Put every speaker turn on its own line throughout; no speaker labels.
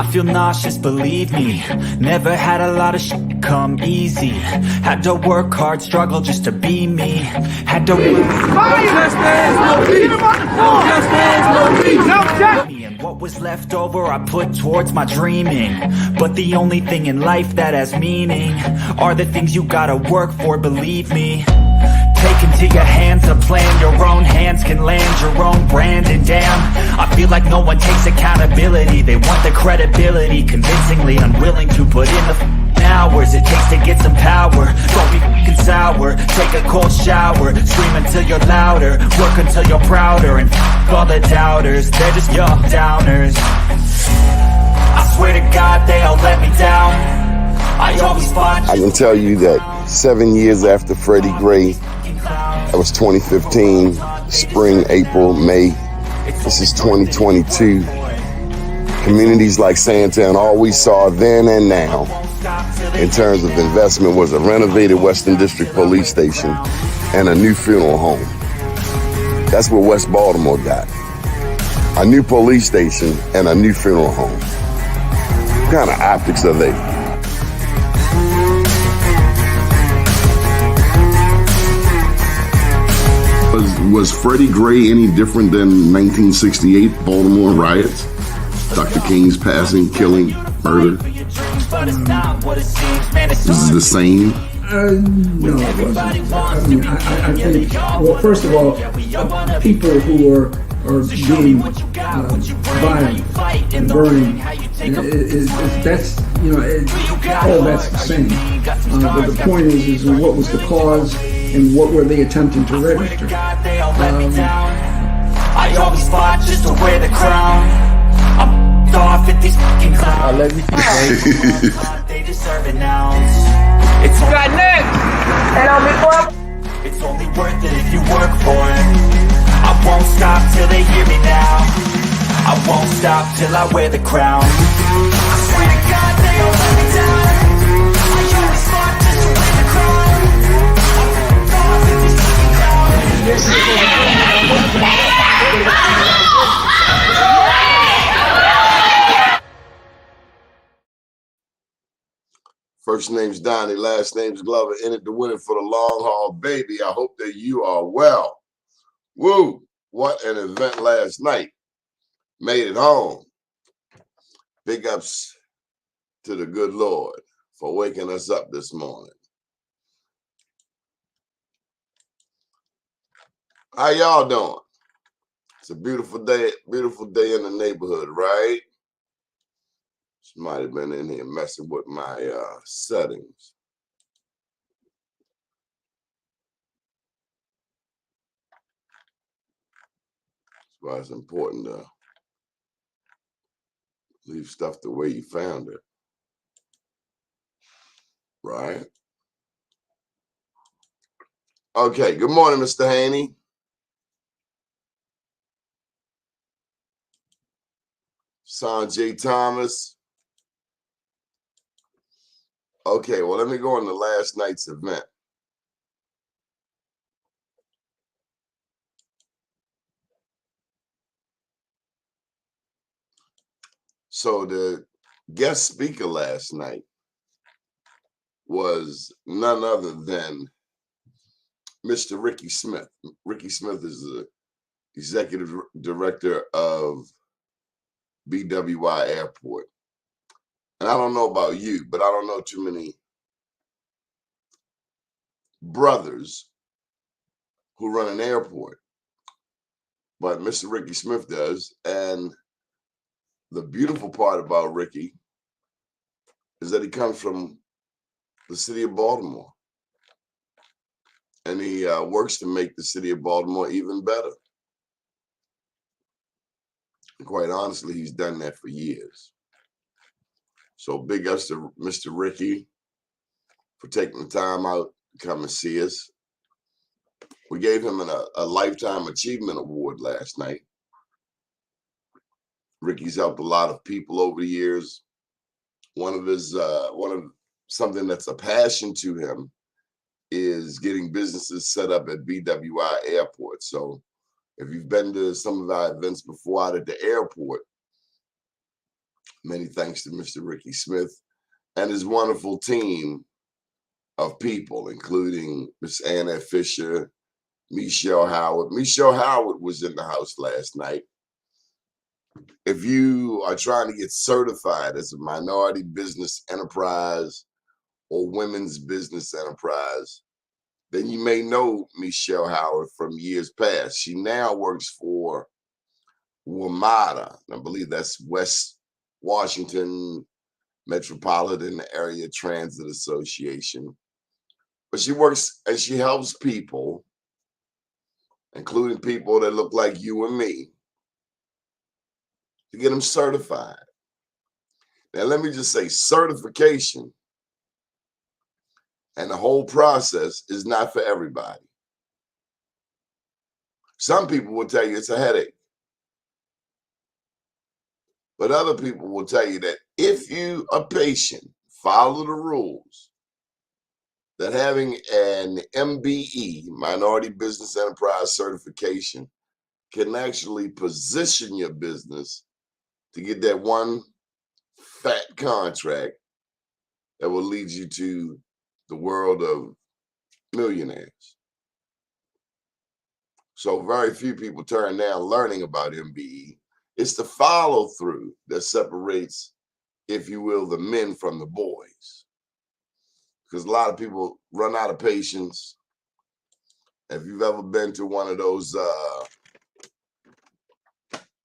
I feel nauseous, believe me. Never had a lot of shit come easy. Had to work hard, struggle just to be me. Had to work and what was left over I put towards my dreaming. But the only thing in life that has meaning are the things you gotta work for, believe me. Take into your hands a plan, your own hands can land your own brand. And damn, I feel like no one takes accountability. They want the credibility, convincingly unwilling to put in the hours it takes to get some power. Don't be f***ing sour, take a cold shower. Scream until you're louder, work until you're prouder. And f*** all the doubters, they're just your downers. I swear to God they all let me down. I always fought.
I can tell you that 7 years after Freddie Gray, that was 2015, spring, April, May. This is 2022. Communities like Sandtown, all we saw then and now in terms of investment was a renovated Western District Police Station and a new funeral home. That's what West Baltimore got. A new police station and a new funeral home. What kind of optics are they? Was Freddie Gray any different than 1968 Baltimore riots? Dr. King's passing, killing, murder? This is the same?
No, it wasn't. I mean, I think, well, first of all, people who are being violent and burning, that's, you know, all that's the same. But the point is what was the cause and what were they attempting to register?
I always fought just to wear the crown. I'm off at these fucking clowns.
I love you.
They deserve an ounce. It's got next. And on me for. It's only worth it if you work for it. I won't stop till they hear me now. I won't stop till I wear the crown. I swear to God they all let me down. I always fought just to wear the crown.
First name's Doni, last name's Glover, in it to win it for the long haul, baby. I hope that you are well. Woo! What an event last night. Made it home. Big ups to the good Lord for waking us up this morning. How y'all doing? It's a beautiful day in the neighborhood, right? Somebody been in here messing with my settings. That's why it's important to leave stuff the way you found it. Right? Okay, good morning, Mr. Haney. Sanjay Thomas. Okay, well, let me go on to last night's event. So the guest speaker last night was none other than Mr. Ricky Smith. Ricky Smith is the executive director of BWI Airport. And I don't know about you, but I don't know too many brothers who run an airport. But Mr. Ricky Smith does. And the beautiful part about Ricky is that he comes from the city of Baltimore. And he works to make the city of Baltimore even better. And quite honestly, he's done that for years. So big ups to Mr. Ricky for taking the time out to come and see us. We gave him a Lifetime Achievement Award last night. Ricky's helped a lot of people over the years. One of something that's a passion to him is getting businesses set up at BWI Airport. So if you've been to some of our events before out at the airport, Many thanks to Mr. Ricky Smith and his wonderful team of people, including Miss Anna Fisher, Michelle Howard. Michelle Howard was in the house last night. If you are trying to get certified as a minority business enterprise or women's business enterprise, then you may know Michelle Howard from years past. She now works for WMATA. I believe that's West Washington Metropolitan Area Transit Association. But she works and she helps people, including people that look like you and me, to get them certified. Now, let me just say, certification and the whole process is not for everybody. Some people will tell you it's a headache. But other people will tell you that if you are patient, follow the rules, that having an MBE, Minority Business Enterprise Certification, can actually position your business to get that one fat contract that will lead you to the world of millionaires. So very few people turn down learning about MBE. It's the follow through that separates, if you will, the men from the boys. Because a lot of people run out of patience. If you've ever been to one of those,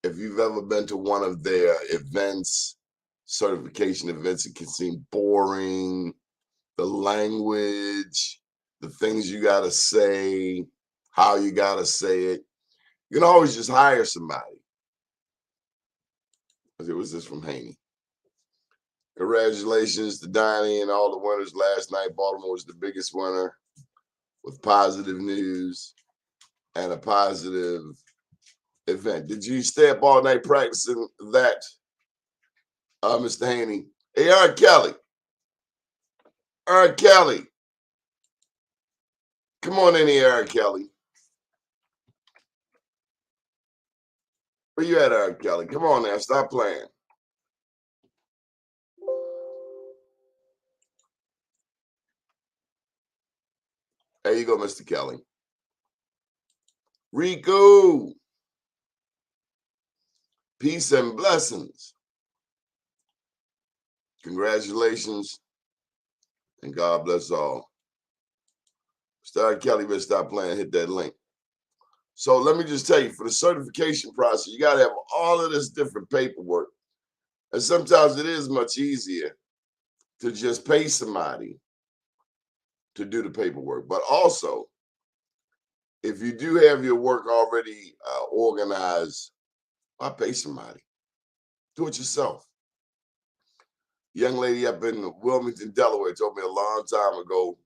if you've ever been to one of their events, certification events, it can seem boring. The language, the things you got to say, how you got to say it. You can always just hire somebody. It was this from Haney. Congratulations to Doni and all the winners last night. Baltimore was the biggest winner with positive news and a positive event. Did you stay up all night practicing that, Mr. Haney? Hey, Eric Kelly. Eric Kelly. Come on in here, Eric Kelly. Where you at, Eric Kelly? Come on now, stop playing. There you go, Mr. Kelly. Rico. Peace and blessings. Congratulations. And God bless all. Mr. Kelly, better stop playing. Hit that link. So let me just tell you, for the certification process, you got to have all of this different paperwork. And sometimes it is much easier to just pay somebody to do the paperwork. But also, if you do have your work already organized, why pay somebody? Do it yourself. A young lady up in Wilmington, Delaware told me a long time ago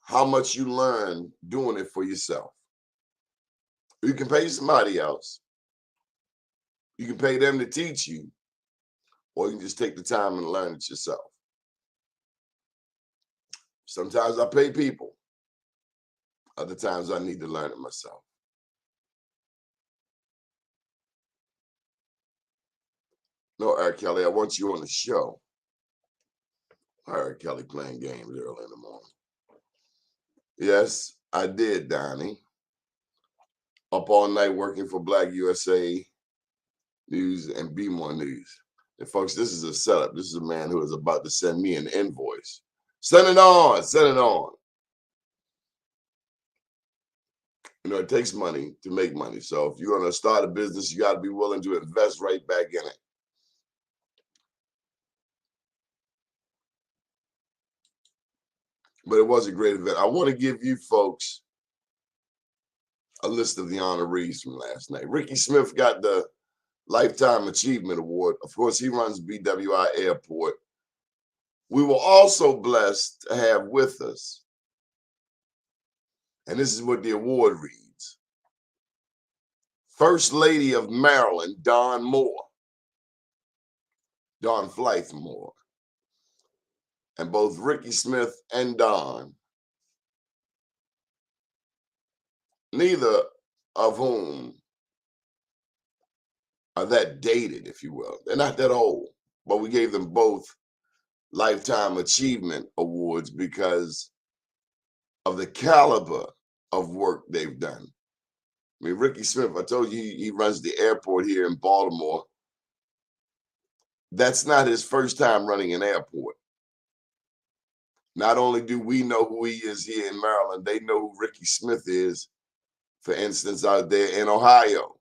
how much you learn doing it for yourself. You can pay somebody else. You can pay them to teach you, or you can just take the time and learn it yourself. Sometimes I pay people. Other times I need to learn it myself. No, Eric Kelly, I want you on the show. Eric Kelly playing games early in the morning. Yes, I did, Doni. Up all night working for Black USA News and Be More News. And folks, this is a setup. This is a man who is about to send me an invoice. Send it on, send it on. You know, it takes money to make money. So if you're going to start a business, you got to be willing to invest right back in it. But it was a great event. I want to give you folks a list of the honorees from last night. Ricky Smith got the Lifetime Achievement Award. Of course, he runs BWI Airport. We were also blessed to have with us, and this is what the award reads, First Lady of Maryland, Dawn Moore. Dawn Flythe Moore. And both Ricky Smith and Dawn, neither of whom are that dated, if you will. They're not that old, but we gave them both Lifetime Achievement Awards because of the caliber of work they've done. I mean, Ricky Smith, I told you he runs the airport here in Baltimore. That's not his first time running an airport. Not only do we know who he is here in Maryland, they know who Ricky Smith is, for instance, out there in Ohio.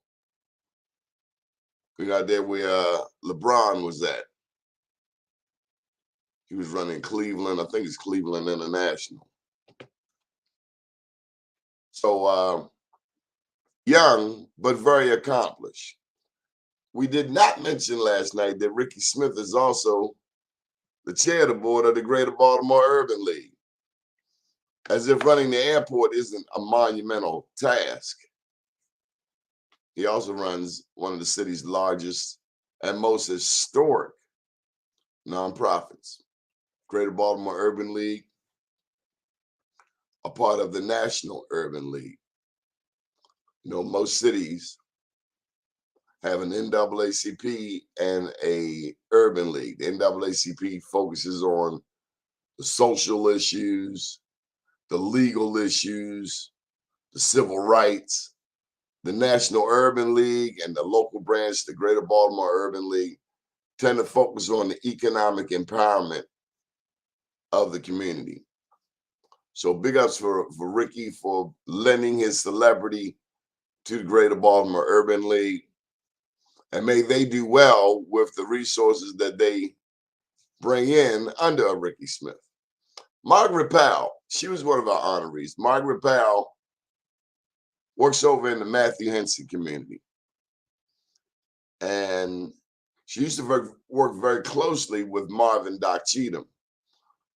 We got there where LeBron was at. He was running Cleveland. I think it's Cleveland International. So young, but very accomplished. We did not mention last night that Ricky Smith is also the chair of the board of the Greater Baltimore Urban League. As if running the airport isn't a monumental task. He also runs one of the city's largest and most historic nonprofits, Greater Baltimore Urban League, a part of the National Urban League. You know, most cities have an NAACP and a urban league. The NAACP focuses on the social issues, the legal issues, the civil rights. The National Urban League and the local branch, the Greater Baltimore Urban League, tend to focus on the economic empowerment of the community. So big ups for Ricky for lending his celebrity to the Greater Baltimore Urban League. And may they do well with the resources that they bring in under Ricky Smith. Margaret Powell, she was one of our honorees. Margaret Powell works over in the Matthew Henson community. And she used to work very closely with Marvin Doc Cheatham.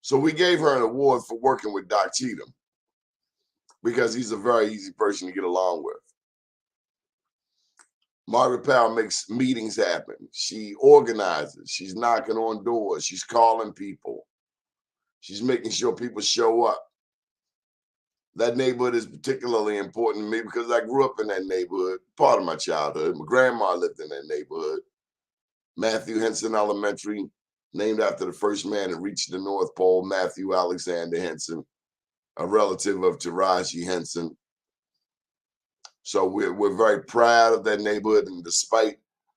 So we gave her an award for working with Doc Cheatham because he's a very easy person to get along with. Margaret Powell makes meetings happen. She organizes. She's knocking on doors. She's calling people. She's making sure people show up. That neighborhood is particularly important to me because I grew up in that neighborhood, part of my childhood. My grandma lived in that neighborhood. Matthew Henson Elementary, named after the first man to reach the North Pole, Matthew Alexander Henson, a relative of Taraji Henson. So we're very proud of that neighborhood, and despite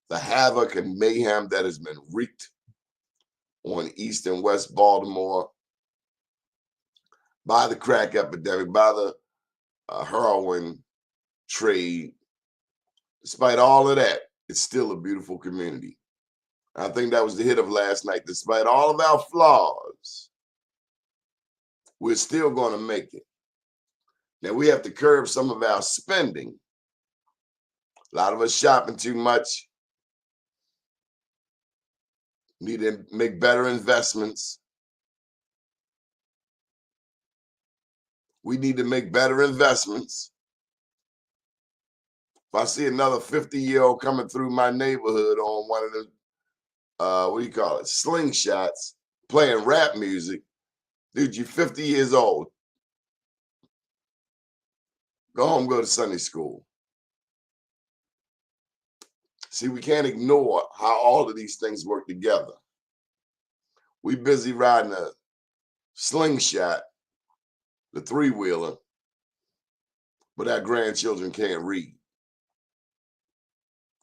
the havoc and mayhem that has been wreaked on East and West Baltimore by the crack epidemic, by the heroin trade, despite all of that, it's still a beautiful community. I think that was the hit of last night. Despite all of our flaws, we're still going to make it. Now, we have to curb some of our spending. A lot of us shopping too much. Need to make better investments. We need to make better investments. If I see another 50-year-old coming through my neighborhood on one of the, slingshots, playing rap music, dude, you're 50 years old. Go home, go to Sunday school. See, we can't ignore how all of these things work together. We busy riding a slingshot, the three-wheeler, but our grandchildren can't read.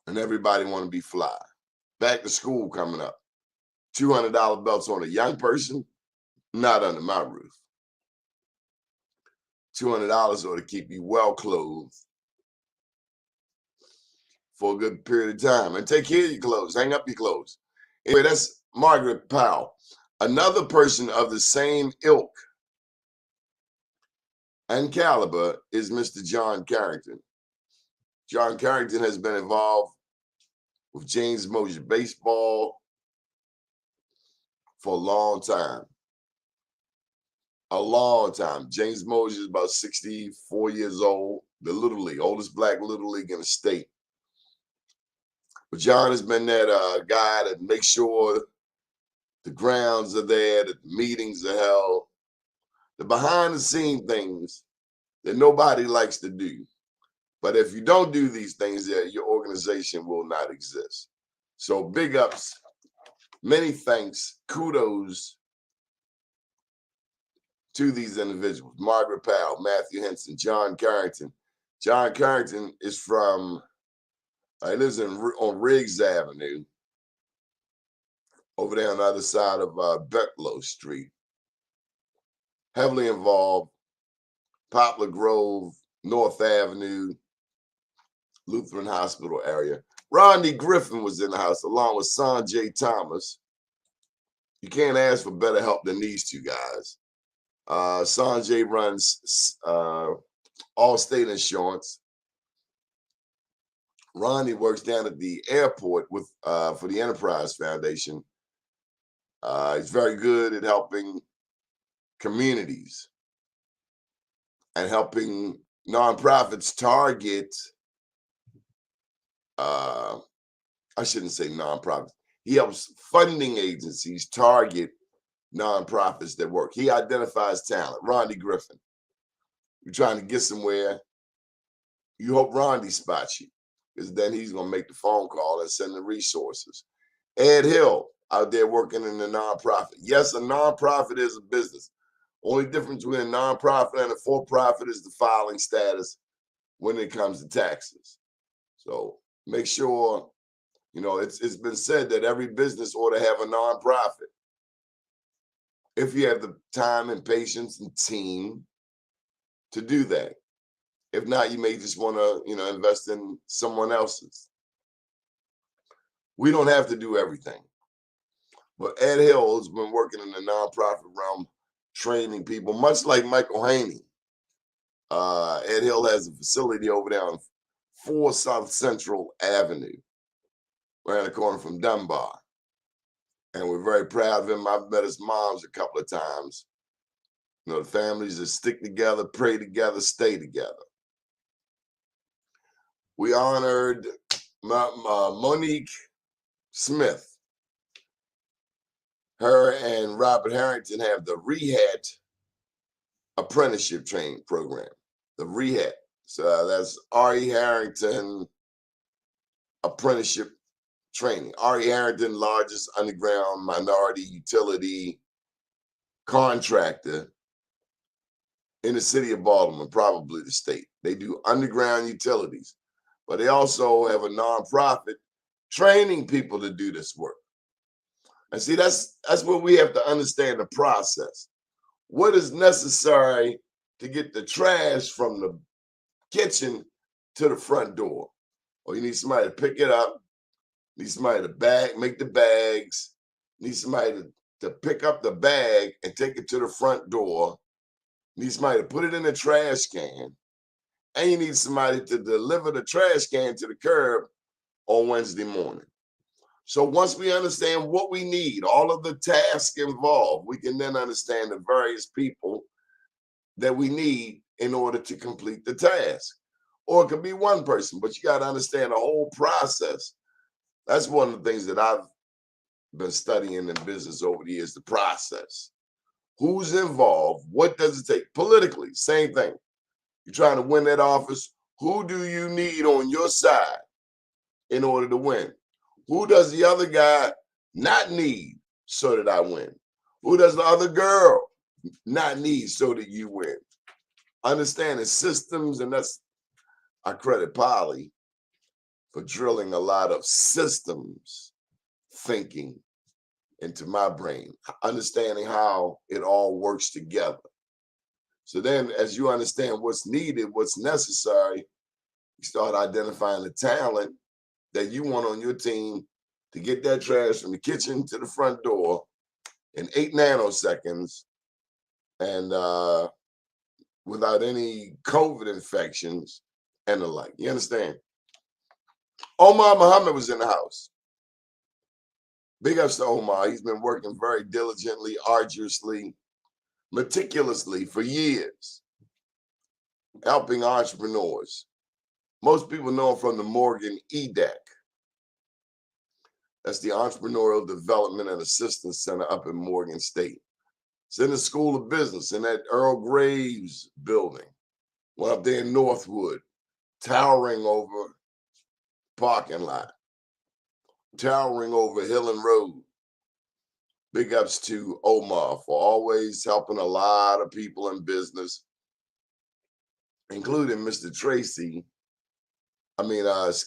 And everybody want to be fly. Back to school coming up. $200 belts on a young person, not under my roof. $200 ought to keep you well clothed for a good period of time. And take care of your clothes. Hang up your clothes. Anyway, that's Margaret Powell. Another person of the same ilk and caliber is Mr. John Carrington. John Carrington has been involved with James Mosher baseball for a long time. A long time. James Mosher is about 64 years old, the Little League, oldest black Little League in the state. But John has been that guy that makes sure the grounds are there, that the meetings are held, the behind-the-scene things that nobody likes to do. But if you don't do these things, your organization will not exist. So big ups, many thanks, kudos to these individuals. Margaret Powell, Matthew Henson, John Carrington. John Carrington is from, he lives on Riggs Avenue, over there on the other side of Becklow Street. Heavily involved, Poplar Grove, North Avenue, Lutheran Hospital area. Rodney Griffin was in the house along with Sanjay Thomas. You can't ask for better help than these two guys. Sanjay runs Allstate Insurance. Rodney works down at the airport with for the Enterprise Foundation. He's very good at helping communities and helping nonprofits target, I shouldn't say nonprofits. He helps funding agencies target nonprofits that work. He identifies talent. Rodney Griffin. You're trying to get somewhere. You hope Rodney spots you, because then he's going to make the phone call and send the resources. Ed Hill out there working in the nonprofit. Yes, a nonprofit is a business. Only difference between a nonprofit and a for-profit is the filing status when it comes to taxes. So make sure, it's been said that every business ought to have a nonprofit. If you have the time and patience and team to do that. If not, you may just want to, invest in someone else's. We don't have to do everything. But Ed Hill has been working in the nonprofit realm, training people, much like Michael Haney. Ed Hill has a facility over there on 4 South Central Avenue, around the corner from Dunbar. And we're very proud of him. I've met his moms a couple of times. The families that stick together, pray together, stay together. We honored Monique Smith. Her and Robert Harrington have the REHAT apprenticeship training program. The REHAT. So that's R.E. Harrington apprenticeship training. R.E. Harrington, largest underground minority utility contractor in the city of Baltimore, probably the state. They do underground utilities, but they also have a nonprofit training people to do this work. And see, that's what we have to understand, the process. What is necessary to get the trash from the kitchen to the front door? Or you need somebody to pick it up, need somebody to make the bags, need somebody to pick up the bag and take it to the front door, need somebody to put it in the trash can, and you need somebody to deliver the trash can to the curb on Wednesday morning. So once we understand what we need, all of the tasks involved, we can then understand the various people that we need in order to complete the task. Or it could be one person, but you got to understand the whole process. That's one of the things that I've been studying in business over the years, the process. Who's involved? What does it take? Politically, same thing. You're trying to win that office. Who do you need on your side in order to win? Who does the other guy not need so that I win? Who does the other girl not need so that you win? Understanding systems, and I credit Polly for drilling a lot of systems thinking into my brain, understanding how it all works together. So then as you understand what's needed, what's necessary, you start identifying the talent that you want on your team to get that trash from the kitchen to the front door in 8 nanoseconds and without any COVID infections and the like. You understand? Omar Muhammad was in the house. Big ups to Omar. He's been working very diligently, arduously, meticulously for years, helping entrepreneurs. Most people know him from the Morgan EDAC. That's the Entrepreneurial Development and Assistance Center up in Morgan State. It's in the School of Business in that Earl Graves building, one up there in Northwood. towering over parking lot, towering over Hill and Road. Big ups to Omar for always helping a lot of people in business, including Mr.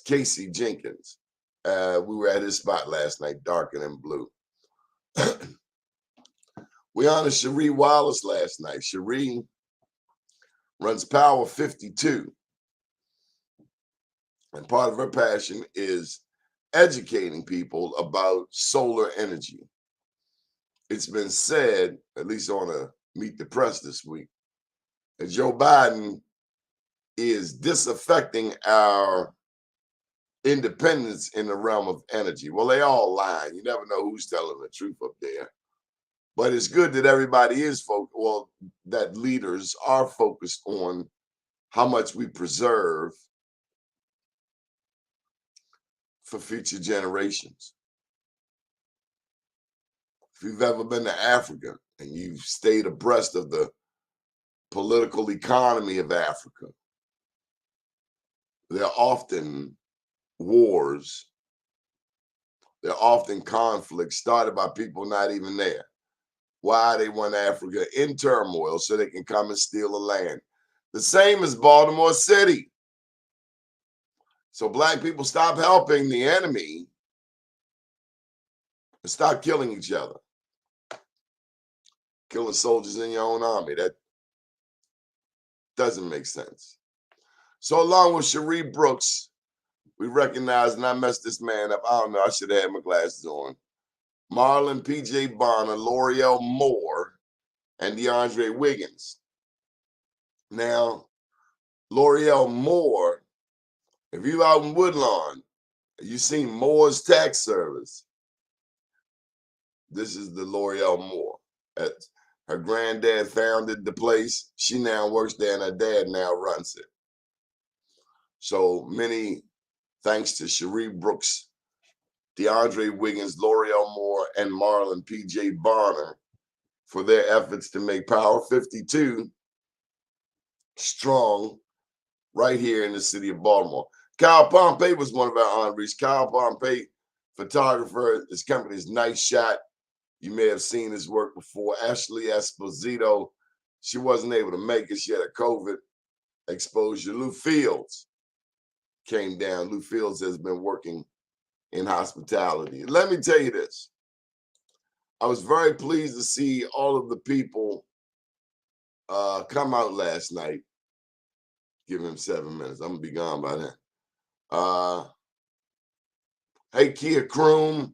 Casey Jenkins. We were at his spot last night, dark and in blue. We honored Cherie Wallace last night. Cherie runs Power 52. And part of her passion is educating people about solar energy. It's been said, at least on a Meet the Press this week, that Joe Biden is disaffecting our independence in the realm of energy. Well, they all lying. You never know who's telling the truth up there. But it's good that everybody is that leaders are focused on how much we preserve for future generations. If you've ever been to Africa and you've stayed abreast of the political economy of Africa, there are often wars, there are often conflicts started by people not even there. Why? They want Africa in turmoil so they can come and steal the land. The same as Baltimore City. So Black people, stop helping the enemy and stop killing each other. Killing soldiers in your own army. That doesn't make sense. So along with Cherie Brooks, we recognize, and I messed this man up. I don't know, I should have had my glasses on. Marlon P.J. Bonner, L'Oreal Moore, and DeAndre Wiggins. Now, L'Oreal Moore, if you out in Woodlawn, you seen Moore's Tax Service. This is the L'Oreal Moore. Her granddad founded the place. She now works there, and her dad now runs it. So many thanks to Cherie Brooks, DeAndre Wiggins, L'Oreal Moore, and Marlon P.J. Bonner for their efforts to make Power 52 strong right here in the city of Baltimore. Kyle Pompey was one of our honorees. Kyle Pompey, photographer. His company is Nice Shot. You may have seen his work before. Ashley Esposito, she wasn't able to make it. She had a COVID exposure. Lou Fields came down. Lou Fields has been working in hospitality. Let me tell you this. I was very pleased to see all of the people come out last night. Give him 7 minutes. I'm going to be gone by then. Hey, Kia Kroom.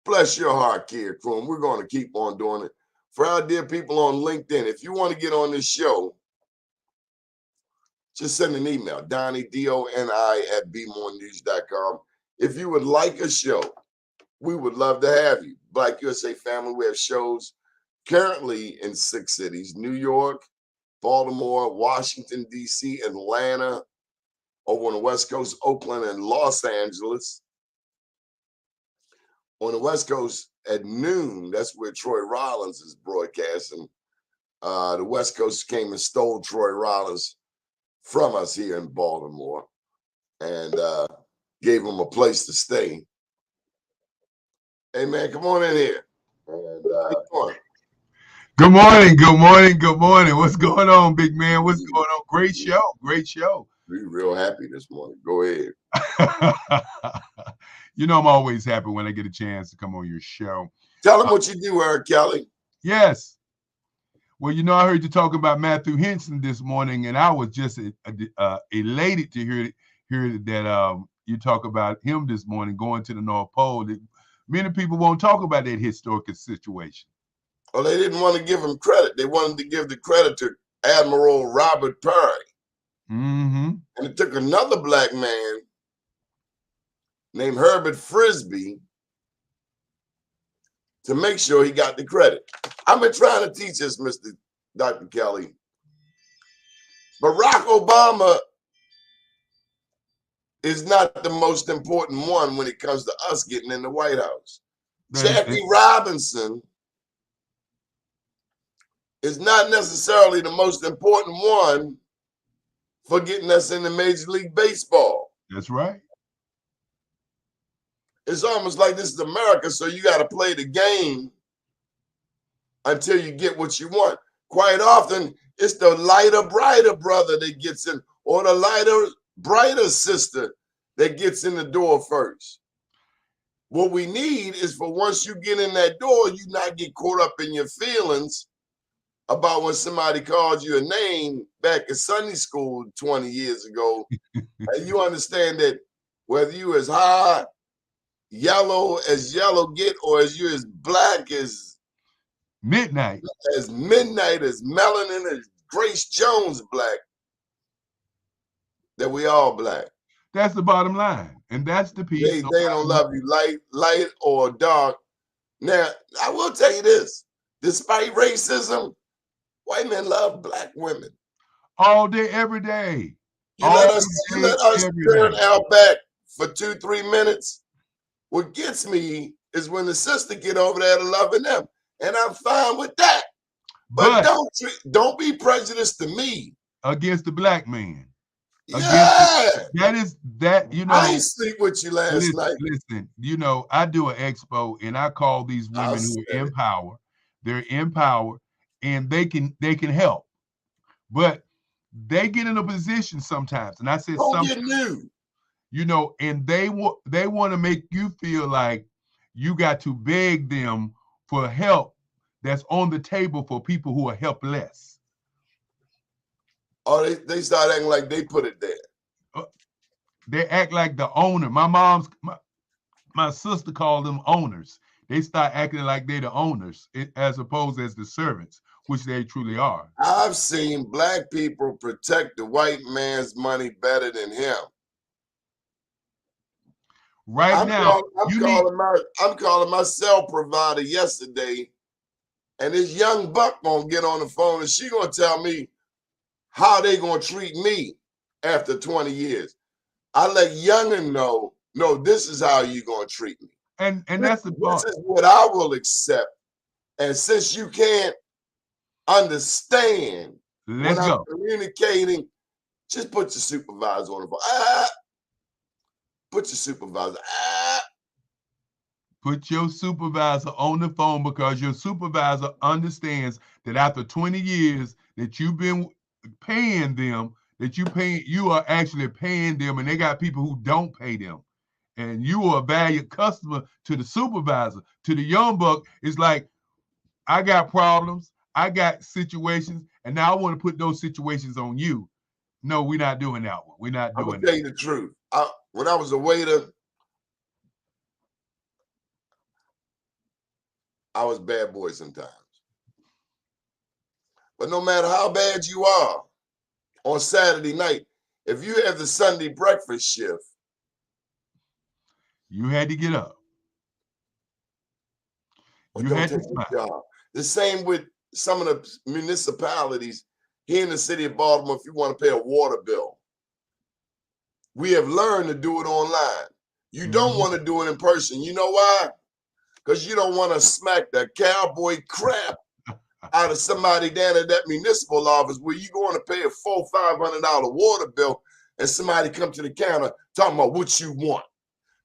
Bless your heart, Kia Kroom. We're going to keep on doing it. For our dear people on LinkedIn, if you want to get on this show, just send an email, Doni, D-O-N-I, @bmorenews.com. If you would like a show, we would love to have you. Black USA Family, we have shows currently in 6 cities, New York, Baltimore, Washington, D.C., Atlanta, over on the West Coast, Oakland, and Los Angeles. On the West Coast at noon, that's where Troy Rollins is broadcasting. The West Coast came and stole Troy Rollins from us here in Baltimore and gave him a place to stay. Hey, man, come on in here. And come on.
Good morning, good morning, good morning. What's going on, big man? What's going on? Great show, great show.
We're real happy this morning. Go ahead.
You know, I'm always happy when I get a chance to come on your show.
Tell them what you do, Eric Kelly.
Yes. Well, you know, I heard you talking about Matthew Henson this morning, and I was just elated to hear that you talk about him this morning going to the North Pole. Many people won't talk about that historical situation.
Well, they didn't want to give him credit. They wanted to give the credit to Admiral Robert Perry.
Mm-hmm.
And it took another black man named Herbert Frisbee to make sure he got the credit. I've been trying to teach this, Dr. Kelly. Barack Obama is not the most important one when it comes to us getting in the White House. Jackie Robinson is not necessarily the most important one for getting us into Major League Baseball.
That's right.
It's almost like this is America, so you got to play the game until you get what you want. Quite often, it's the lighter, brighter brother that gets in, or the lighter, brighter sister that gets in the door first. What we need is for once you get in that door, you not get caught up in your feelings about when somebody calls you a name back in Sunday school 20 years ago. And you understand that whether you as high, yellow as yellow get, or as you as black as
midnight,
as melanin, as Grace Jones black, that we all black.
That's the bottom line. And that's the piece.
They don't love you light or dark. Now, I will tell you this, despite racism, white men love black women.
All day, every day.
You let us turn our back for 2-3 minutes. What gets me is when the sister get over there to loving them. And I'm fine with that. But don't be prejudiced to me.
Against the black man.
Yeah.
That, you know.
I ain't sleep with you last night.
Listen, you know, I do an expo and I call these women who are in power. They're in power and they can help. But they get in a position sometimes. And I said
sometimes,
you know, and they want to make you feel like you got to beg them for help that's on the table for people who are helpless.
Oh, they start acting like they put it there.
They act like the owner. My sister called them owners. They start acting like they're the owners as opposed as the servants, which they truly are.
I've seen black people protect the white man's money better than him.
I'm
calling my cell provider yesterday, and this young buck gonna get on the phone and she gonna tell me how they gonna treat me after 20 years. I let youngin know, no, this is how you gonna treat me.
And that's the part.
This is what I will accept. And since you can't understand when I'm communicating, just put your supervisor on the phone. Put your supervisor.
Put your supervisor on the phone, because your supervisor understands that after 20 years that you've been paying them, you are actually paying them, and they got people who don't pay them. And you are a valued customer to the supervisor. To the young buck, it's like, I got problems, I got situations, and now I want to put those situations on you. No, we're not doing that one. We're not doing that.
I'm gonna tell you the truth. When I was a waiter, I was bad boy sometimes. But no matter how bad you are, on Saturday night, if you have the Sunday breakfast shift,
you had to get up. You had to smile.
The same with some of the municipalities here in the city of Baltimore. If you want to pay a water bill, we have learned to do it online. You don't want to do it in person. You know why? Because you don't want to smack the cowboy crap out of somebody down at that municipal office where you're going to pay a $400-500 water bill and somebody come to the counter talking about what you want.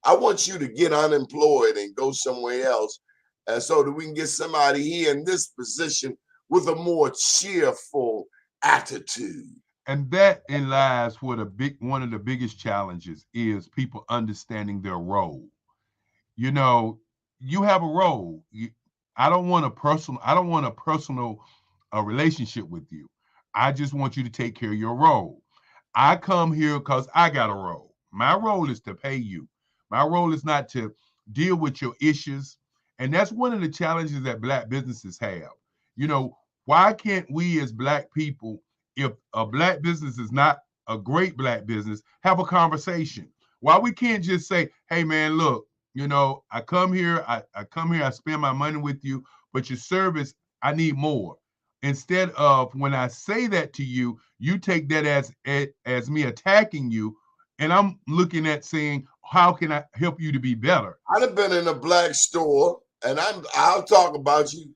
I want you to get unemployed and go somewhere else, and so that we can get somebody here in this position with a more cheerful attitude.
And that in lies what one of the biggest challenges is people understanding their role. You know, you have a role. I don't want a personal relationship with you. I just want you to take care of your role. I come here because I got a role. My role is to pay you. My role is not to deal with your issues. And that's one of the challenges that black businesses have. You know, why can't we as black people, if a black business is not a great black business, have a conversation? Why we can't just say, hey man, look, you know, I come here, I spend my money with you, but your service, I need more. Instead of when I say that to you, you take that as me attacking you, and I'm looking at saying, how can I help you to be better?
I'd have been in a black store, and I'll talk about you.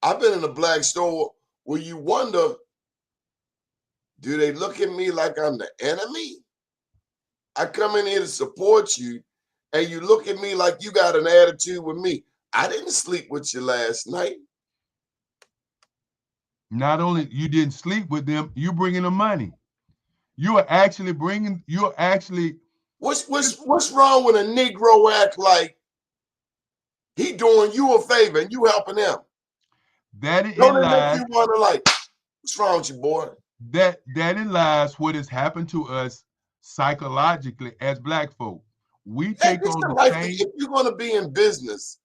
I've been in a black store where you wonder, Do they look at me like I'm the enemy? I come in here to support you, and you look at me like you got an attitude with me. I didn't sleep with you last night.
Not only you didn't sleep with them, you bringing them money. You're actually
What's wrong with a Negro act like he doing you a favor and you helping him?
that it
Don't it make
lies
you wonder, like, what's wrong with you, boy?
that it lies what has happened to us psychologically as black folk. We
Hey,
take
this
on
the
the
right thing.
same.
If you're gonna be in business,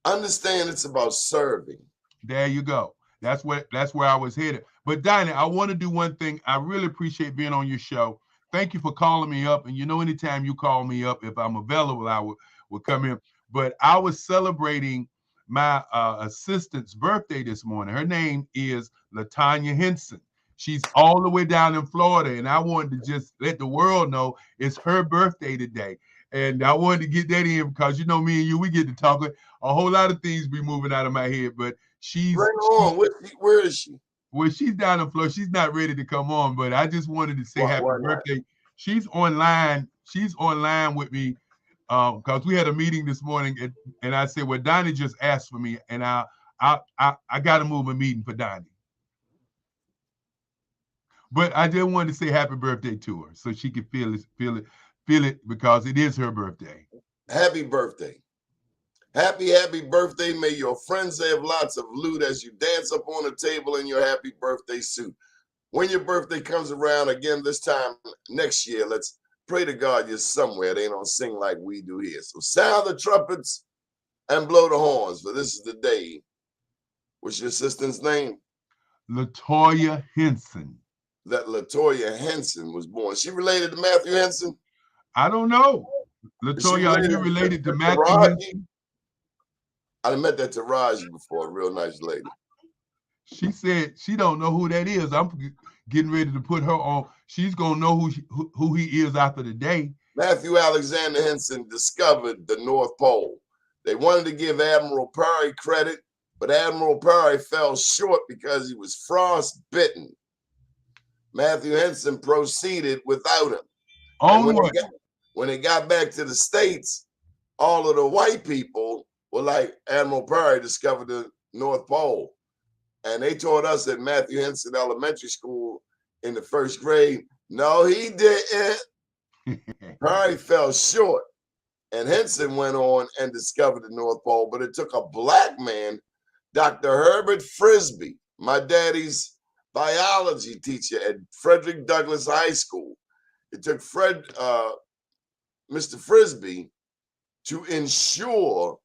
understand it's about serving.
There you go. That's where I was headed. But Donnie, I want to do one thing. I really appreciate being on your show. Thank you for calling me up. And anytime you call me up, if I'm available, I will come in. But I was celebrating my assistant's birthday this morning. Her name is Latanya Henson. She's all the way down in Florida, and I wanted to just let the world know it's her birthday today. And I wanted to get that in because me and you, we get to talking. A whole lot of things be moving out of my head, but
Bring her on. Where is she?
well, she's down in Florida. She's not ready to come on, but I just wanted to say happy
Why not?
birthday. She's online. She's online with me because we had a meeting this morning, and I said, "Well, Donnie just asked for me, and I got to move a meeting for Donnie." But I just wanted to say happy birthday to her so she could feel it because it is her birthday.
Happy birthday. Happy birthday. May your friends have lots of loot as you dance up on the table in your happy birthday suit. When your birthday comes around again this time next year, let's pray to God you're somewhere. They don't sing like we do here. So sound the trumpets and blow the horns, for this is the day. What's your assistant's name?
Latoya Henson.
That Latoya Henson was born. She related to Matthew Henson?
I don't know. Latoya, are you related to Matthew Henson?
I met that Taraji before, a real nice lady.
She said she don't know who that is. I'm getting ready to put her on. She's gonna know who he is after the day.
Matthew Alexander Henson discovered the North Pole. They wanted to give Admiral Peary credit, but Admiral Peary fell short because he was frostbitten. Matthew Henson proceeded without him. When they got back to the States, all of the white people were like, Admiral Peary discovered the North Pole. And they taught us at Matthew Henson Elementary School in the first grade, no, he didn't. Peary fell short. And Henson went on and discovered the North Pole. But it took a black man, Dr. Herbert Frisbee, my daddy's biology teacher at Frederick Douglass High School. It took Mr. Frisbee to ensure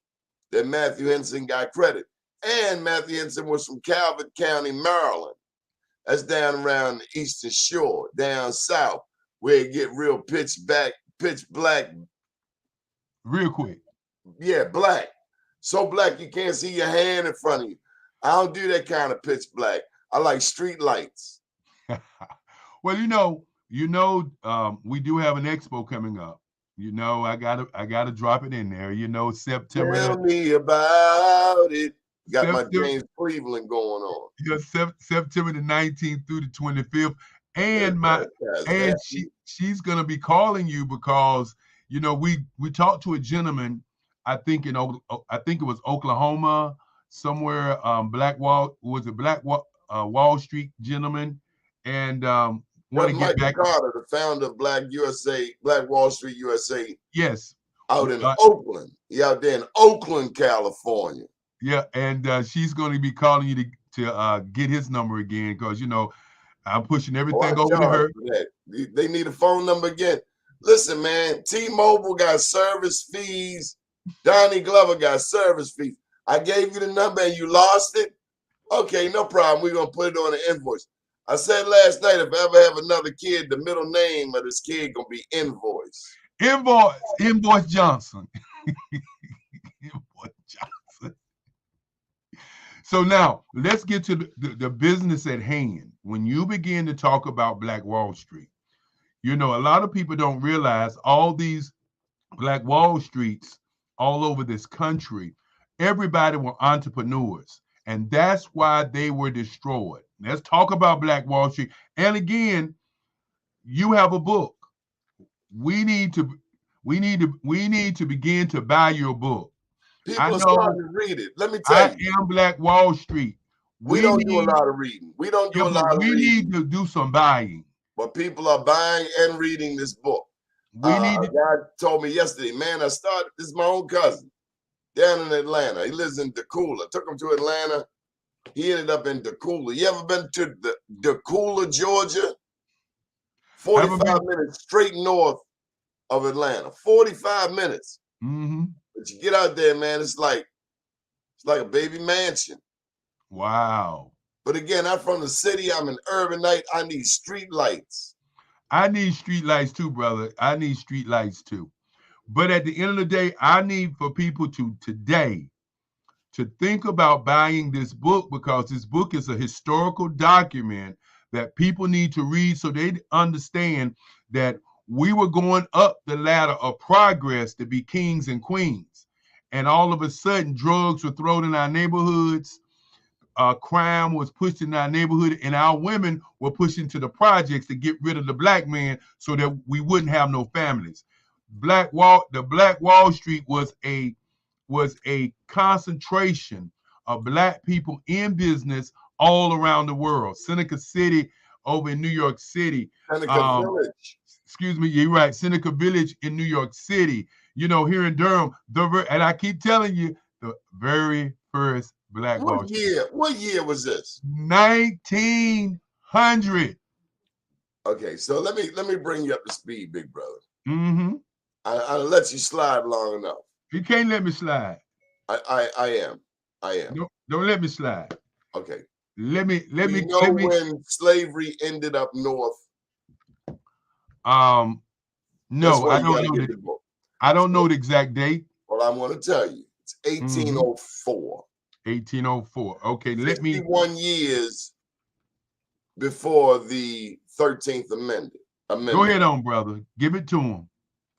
that Matthew Henson got credit. And Matthew Henson was from Calvert County, Maryland. That's down around the Eastern Shore, down south, where it get real pitch black.
Real quick.
Yeah, black. So black you can't see your hand in front of you. I don't do that kind of pitch black. I like street lights.
Well, we do have an expo coming up. I gotta drop it in there. September.
Tell me about it. Got my James Cleveland going on.
September the 19th through the 25th. And she's gonna be calling you because we talked to a gentleman, I think it was Oklahoma, somewhere, Wall Street gentleman, and want to get back.
Carter, the founder of Black Wall Street USA.
Yes.
Out in Oakland. He out there in Oakland, California.
Yeah, and she's going to be calling you to get his number again because I'm pushing everything over to her.
They need a phone number again. Listen, man, T-Mobile got service fees. Donnie Glover got service fees. I gave you the number and you lost it. Okay, no problem. We're gonna put it on the invoice. I said last night, if I ever have another kid, the middle name of this kid gonna be Invoice.
Invoice Johnson. Invoice Johnson. So now let's get to the business at hand. When you begin to talk about Black Wall Street, a lot of people don't realize all these Black Wall Streets all over this country, everybody were entrepreneurs. And that's why they were destroyed. Let's talk about Black Wall Street. And again, you have a book. We need to begin to buy your book. I
People are
know
starting to read it. Let me tell
I
you,
am Black Wall Street.
we
We
don't do a
need,
lot of reading. We don't do
yeah,
a
but
lot of
we
reading,
need to do some buying.
but people are buying and reading this book.
We need
A
to,
guy told me yesterday, man, this is my own cousin down in Atlanta. He lives in Decula. Took him to Atlanta. He ended up in Decula. You ever been to Decula, Georgia? 45 minutes straight north of Atlanta. 45 minutes.
Mm-hmm.
But you get out there, man, it's like a baby mansion.
Wow.
But again, I'm from the city. I'm an urbanite. I need street lights.
I need street lights too, brother. I need street lights too. But at the end of the day, I need for people today to think about buying this book, because this book is a historical document that people need to read so they understand that we were going up the ladder of progress to be kings and queens. And all of a sudden, drugs were thrown in our neighborhoods, crime was pushed in our neighborhood, and our women were pushed into the projects to get rid of the black man so that we wouldn't have no families. The Black Wall Street was a concentration of black people in business all around the world. Seneca City over in New York City.
Seneca Village.
Excuse me, you're right. Seneca Village in New York City. You know, here in Durham, and I keep telling you, the very first Black Wall Street.
What year was this?
1900.
Okay, so let me bring you up to speed, big brother.
Mm-hmm.
I'll let you slide long enough.
You can't let me slide.
I am.
Don't let me slide.
Okay.
Let me.
When slavery ended up north.
No, I don't know. I don't know the exact date.
Well, I'm going to tell you. It's 1804.
1804. Okay, let me.
51 years before the 13th Amendment.
Go ahead on, brother. Give it to him.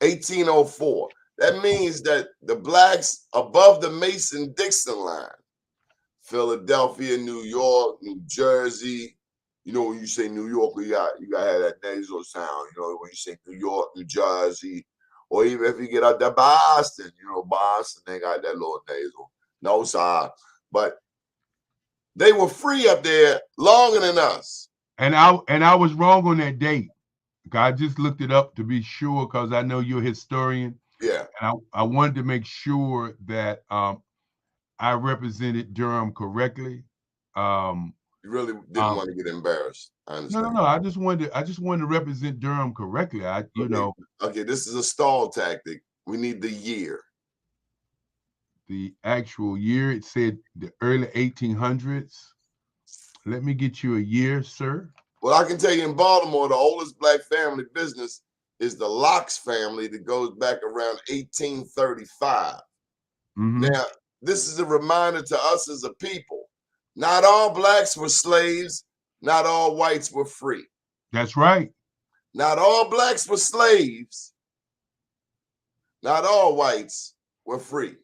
1804. That means that the blacks above the Mason-Dixon line, Philadelphia, New York, New Jersey. You know, when you say New York, you got to have that nasal sound. You know, when you say New York, New Jersey, or even if you get out to Boston, you know, Boston, they got that little nasal. No, sir. But they were free up there longer than us.
And I was wrong on that date. I just looked it up to be sure, because I know you're a historian.
Yeah.
And I wanted to make sure that I represented Durham correctly.
You really didn't want to get embarrassed. I understand.
No. I just wanted to represent Durham correctly.
Okay, this is a stall tactic. We need the year.
The actual year, it said the early 1800s. Let me get you a year, sir.
Well, I can tell you in Baltimore, the oldest black family business is the Locks family that goes back around 1835. Mm-hmm. Now, this is a reminder to us as a people. Not all blacks were slaves. Not all whites were free.
That's right.
Not all blacks were slaves. Not all whites were free.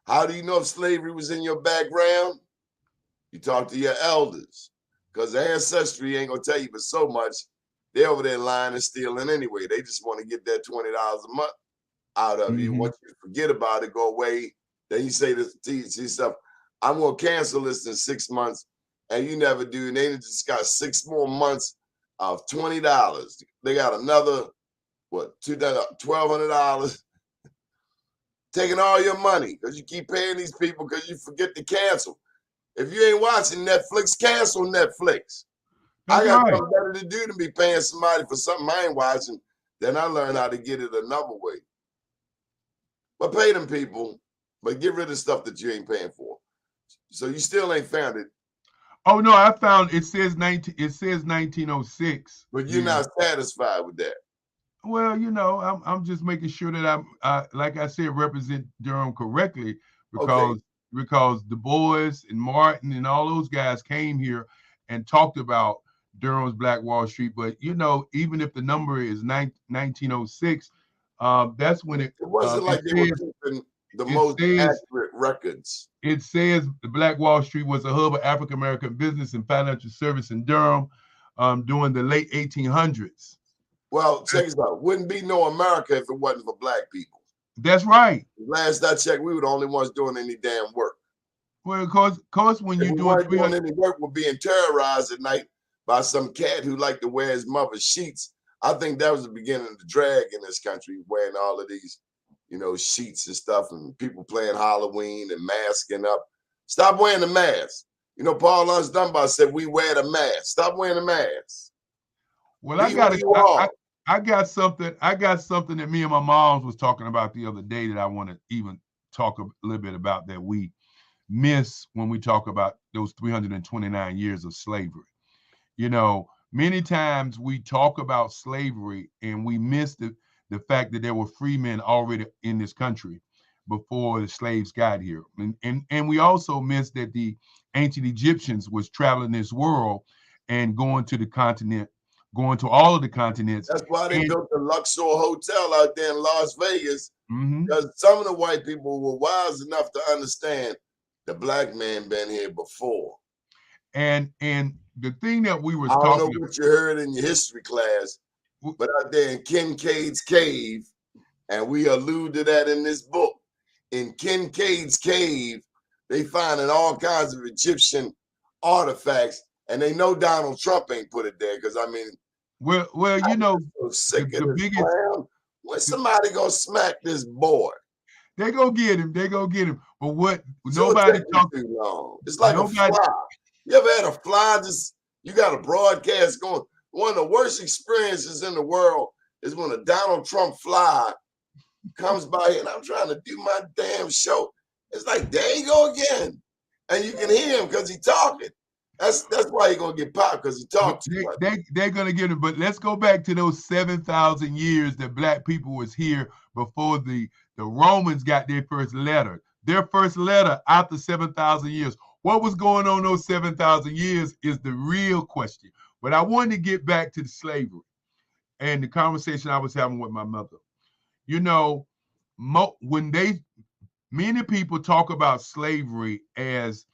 How do you know if slavery was in your background? You talk to your elders, because the ancestry ain't going to tell you but so much. They're over there lying and stealing anyway. They just want to get that $20 a month out of you. Once you forget about it, go away. Then you say this to yourself, I'm going to cancel this in 6 months, and you never do. And they just got 6 more months of $20. They got another, $1,200, taking all your money because you keep paying these people because you forget to cancel. If you ain't watching Netflix, cancel Netflix. I got something better to do than be paying somebody for something I ain't watching. Then I learn how to get it another way. But pay them people, but get rid of stuff that you ain't paying for. So you still ain't found it.
Oh no, I found it says 1906.
But you're not satisfied with that.
Well, you know, I'm just making sure that I like I said, represent Durham correctly, because Du Bois and Martin and all those guys came here and talked about Durham's Black Wall Street. But you know, even if the number is 1906, that's when it
wasn't like they were keeping the most accurate records.
It says the Black Wall Street was a hub of African American business and financial service in Durham during the late 1800s.
Well, check this out. Wouldn't be no America if it wasn't for black people.
That's right.
Last I checked, we were the only ones doing any damn work.
Well, of course, when you're
doing any work, we're being terrorized at night by some cat who liked to wear his mother's sheets. I think that was the beginning of the drag in this country, wearing all of these, sheets and stuff, and people playing Halloween and masking up. Stop wearing the mask. Paul Laurence Dunbar said, we wear the mask. Stop wearing the mask.
Well, I got something that me and my mom was talking about the other day that I want to even talk a little bit about that we miss when we talk about those 329 years of slavery. Many times we talk about slavery and we miss the fact that there were free men already in this country before the slaves got here. And we also miss that the ancient Egyptians was traveling this world and going to all of the continents.
That's why they built the Luxor Hotel out there in Las Vegas, because some of the white people were wise enough to understand the black man been here before.
And the thing that we were
talking about, I don't know what you heard in your history class, but out there in Kincaid's cave, and we allude to that in this book, in Kincaid's cave, they finding all kinds of Egyptian artifacts, and they know Donald Trump ain't put it there, because
well,
so sick of this clown. When somebody gonna smack this boy?
They go get him. But what nobody talks
too long. It's like a fly. You ever had a fly? You got a broadcast going. One of the worst experiences in the world is when a Donald Trump fly comes by here, and I'm trying to do my damn show. It's like, there you go again, and you can hear him because he's talking. That's why he's gonna get popped, because he talks too much.
They're gonna get him. But let's go back to those 7,000 years that black people was here before the Romans got their first letter. Their first letter after 7,000 years. What was going on those 7,000 years is the real question. But I wanted to get back to the slavery and the conversation I was having with my mother. Many people talk about slavery as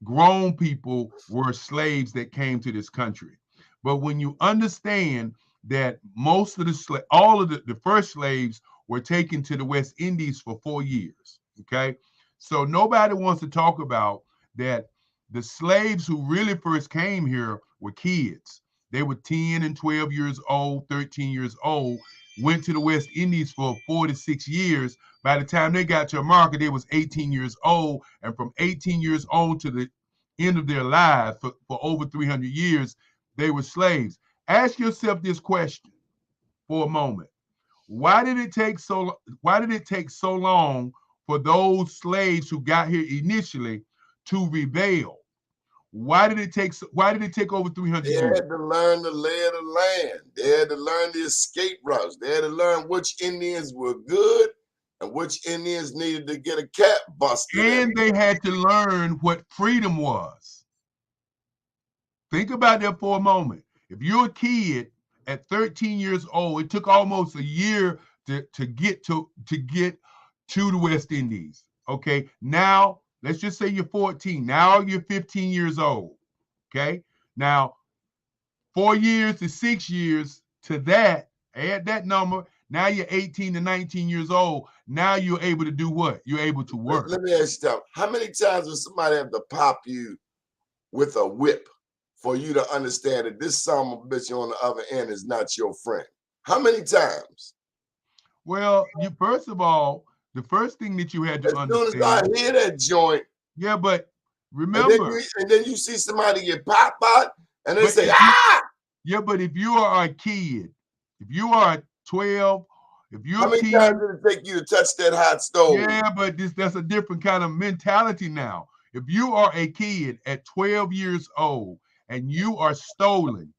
grown people were slaves that came to this country. But when you understand that most of the first slaves were taken to the West Indies for 4 years, okay? So nobody wants to talk about that the slaves who really first came here were kids. They were 10 and 12 years old, 13 years old, went to the West Indies for 4 to 6 years. By the time they got to America, they was 18 years old. And from 18 years old to the end of their lives, for over 300 years, they were slaves. Ask yourself this question for a moment. Why did it take so long for those slaves who got here initially to rebel? Why did it take over 300 years?
They had to learn the lay of the land. They had to learn the escape routes. They had to learn which Indians were good and which Indians needed to get a cat busted.
And they had to learn what freedom was. Think about that for a moment. If you're a kid at 13 years old, it took almost a year to get to the West Indies. Okay, now let's just say you're 14. Now you're 15 years old. Okay, now 4 years to 6 years to that, add that number. Now you're 18 to 19 years old. Now you're able to do what? You're able to work.
Let me ask you something. How many times does somebody have to pop you with a whip for you to understand that this son of a bitch on the other end is not your friend? How many times?
Well, first of all, the first thing that you had to understand.
As soon as I hear that joint.
Yeah, but remember.
And then you see somebody get popped out and they say, ah!
Yeah, but if you are a kid, if you are 12, if you're
how many times did it take you to touch that hot stove?
Yeah, but that's a different kind of mentality now. If you are a kid at 12 years old and you are stolen,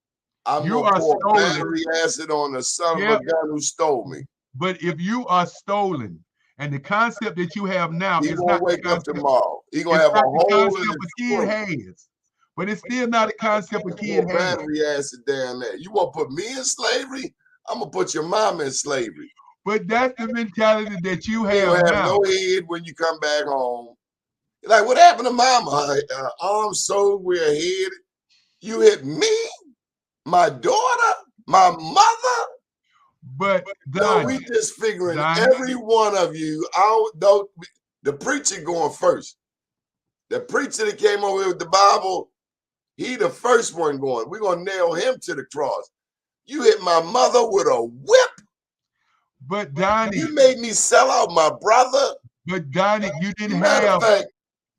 you are stolen. Battery acid on the son of a gun who stole me.
But if you are stolen, and the concept that you have now
is not wake up tomorrow. He's gonna have a whole
kid has. But it's still not a concept a kid has.
Battery acid down there. You want to put me in slavery? I'm gonna put your mom in slavery.
But that's the mentality that you
You
have
don't have
now.
no head when you come back home. Like, what happened to mama? Her arms so we're headed. You hit me, my daughter, my mother.
But
No, we
Donnie,
just figuring
Donnie,
every one of you. The preacher going first. The preacher that came over here with the Bible, he the first one going. We're gonna nail him to the cross. You hit my mother with a whip.
but Donnie,
You made me sell out my brother.
but Donnie, you didn't
Matter
have
of fact,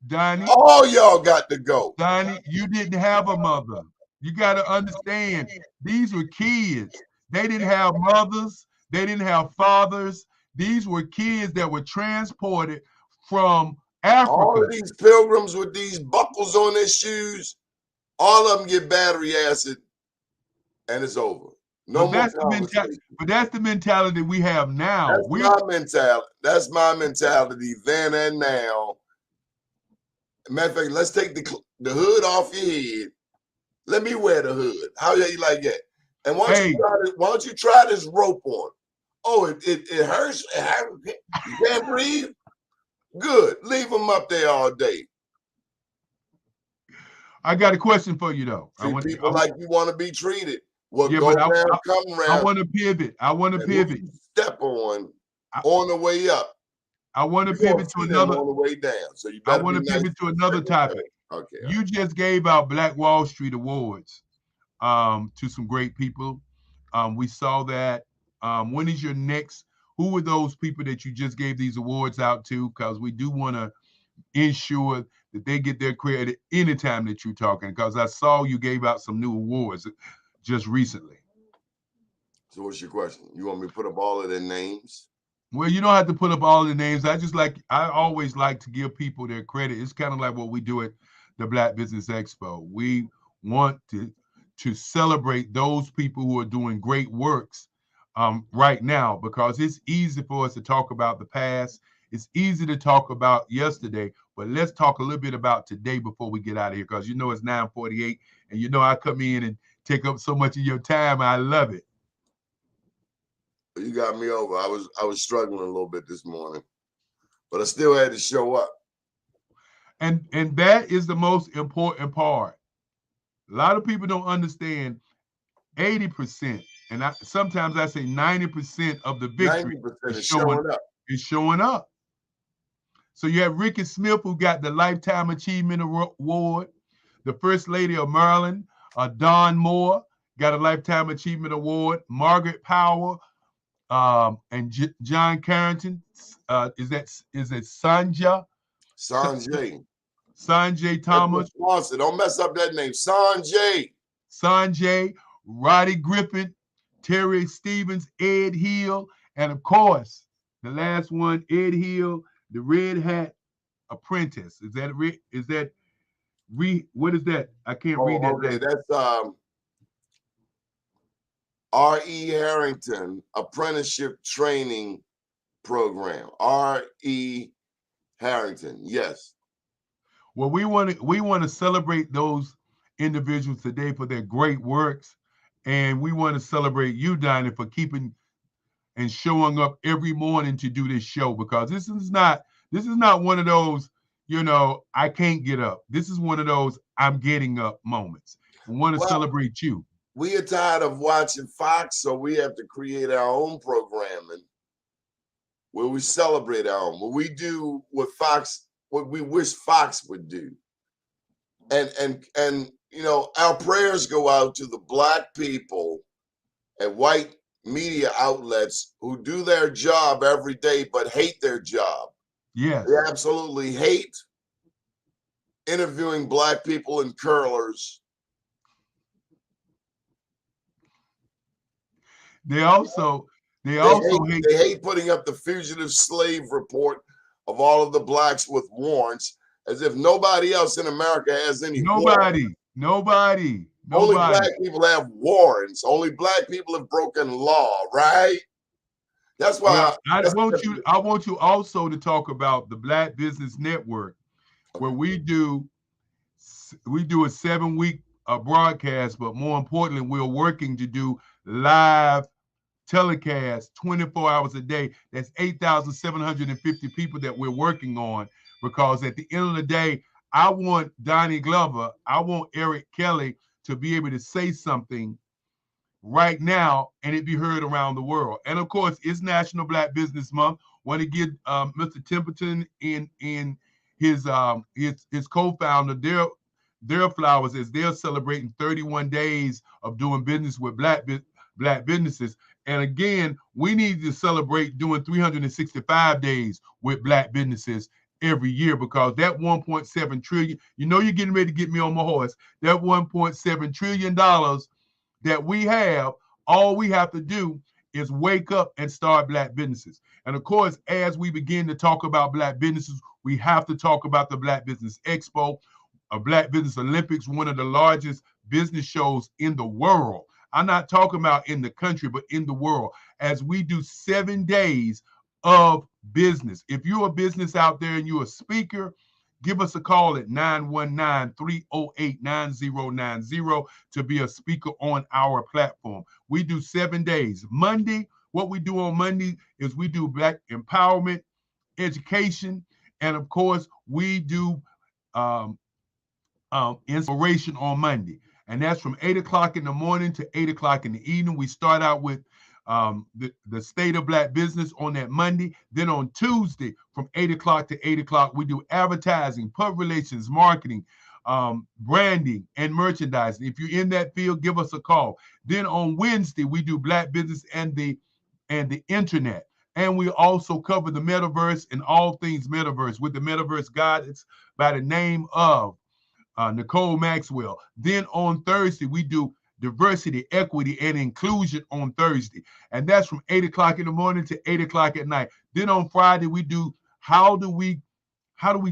Donnie.
all y'all got to go.
Donnie, you didn't have a mother. You got to understand, these were kids. They didn't have mothers. They didn't have fathers. These were kids that were transported from
All
Africa.
of these pilgrims with these buckles on their shoes, all of them get battery acid, and it's over. No
But
more
that's
conversation.
the mentality we have now.
That's my mentality. That's my mentality then and now. Matter of fact, let's take the hood off your head. Let me wear the hood. How you like that? And why don't you try this rope on? Oh, it hurts. You can't breathe. Good. Leave them up there all day.
I got a question for you though.
Treat people like you want to be treated. What
Yeah,
go
but
around, come around.
I want to pivot. I want to pivot.
Step on the way up.
I want to pivot to another.
On the way down. So you
I
better
want to
be
pivot to another topic.
Okay.
You just gave out Black Wall Street Awards to some great people. We saw that. When is your next? Who were those people that you just gave these awards out to? Because we do want to ensure that they get their credit anytime that you're talking. Because I saw you gave out some new awards just recently.
So what's your question? You want me to put up all of their names?
Well, you don't have to put up all the names. I always like to give people their credit. It's kind of like what we do at the Black Business Expo. We want to celebrate those people who are doing great works right now, because it's easy for us to talk about the past. It's easy to talk about yesterday, but let's talk a little bit about today before we get out of here, because it's 9:48, and I come in and take up so much of your time. I love it.
You got me over. I was struggling a little bit this morning, but I still had to show up.
And that is the most important part. A lot of people don't understand 80%, and sometimes I say 90% of the victory is showing up. So you have Ricky Smith, who got the Lifetime Achievement Award. The First Lady of Maryland, Dawn Moore, got a Lifetime Achievement Award. Margaret Power, and John Carrington, is it Sanjay? Sanjay Thomas.
Don't mess up that name.
Sanjay, Roddy Griffin, Terry Stevens, Ed Hill, and of course, the last one, Ed Hill, the Red Hat Apprentice. What is that? I can't read that.
Okay, that's R.E. Harrington Apprenticeship Training Program. R.E. Harrington, yes.
Well, we want to celebrate those individuals today for their great works, and we want to celebrate you, Donnie, for keeping and showing up every morning to do this show, because this is not one of those, I can't get up. This is one of those I'm getting up moments. We want to celebrate you.
We are tired of watching Fox, so we have to create our own programming where we celebrate our own, where we do what we wish Fox would do. And our prayers go out to the Black people and white media outlets who do their job every day but hate their job.
Yes.
They absolutely hate interviewing Black people in curlers.
They also hate
putting up the fugitive slave report of all of the Blacks with warrants, as if nobody else in America has any warrants.
Nobody.
Only Black people have warrants. Only Black people have broken law, right? That's why
I want you also to talk about the Black Business Network, where we do a 7-week broadcast, but more importantly, we're working to do live telecast 24 hours a day. That's 8,750 people that we're working on, because at the end of the day, I want Donnie Glover, I want Eric Kelly to be able to say something right now and it be heard around the world. And of course, it's National Black Business Month. Want to give Mr. Templeton and his co-founder their flowers as they're celebrating 31 days of doing business with black businesses. And again, we need to celebrate doing 365 days with black businesses every year, because that 1.7 trillion, you're getting ready to get me on my horse, that 1.7 trillion dollars that we have, all we have to do is wake up and start black businesses. And of course, as we begin to talk about black businesses, we have to talk about the Black Business Expo, a Black Business Olympics, one of the largest business shows in the world. I'm not talking about in the country, but in the world, as we do 7 days of business. If you're a business out there and you're a speaker, give us a call at 919-308-9090 to be a speaker on our platform. We do 7 days. Monday, what we do on Monday is we do Black empowerment, education, and of course, we do inspiration on Monday. And that's from 8 o'clock in the morning to 8 o'clock in the evening. We start out with the state of black business on that Monday. Then on Tuesday, from 8 o'clock to 8 o'clock, we do advertising, public relations, marketing, branding, and merchandising. If you're in that field, give us a call. Then on Wednesday, we do black business and the internet. And we also cover the metaverse and all things metaverse with the metaverse guidance by the name of Nicole Maxwell. Then on Thursday, we do diversity, equity, and inclusion on Thursday. And that's from 8 o'clock in the morning to 8 o'clock at night. Then on Friday, we do how do we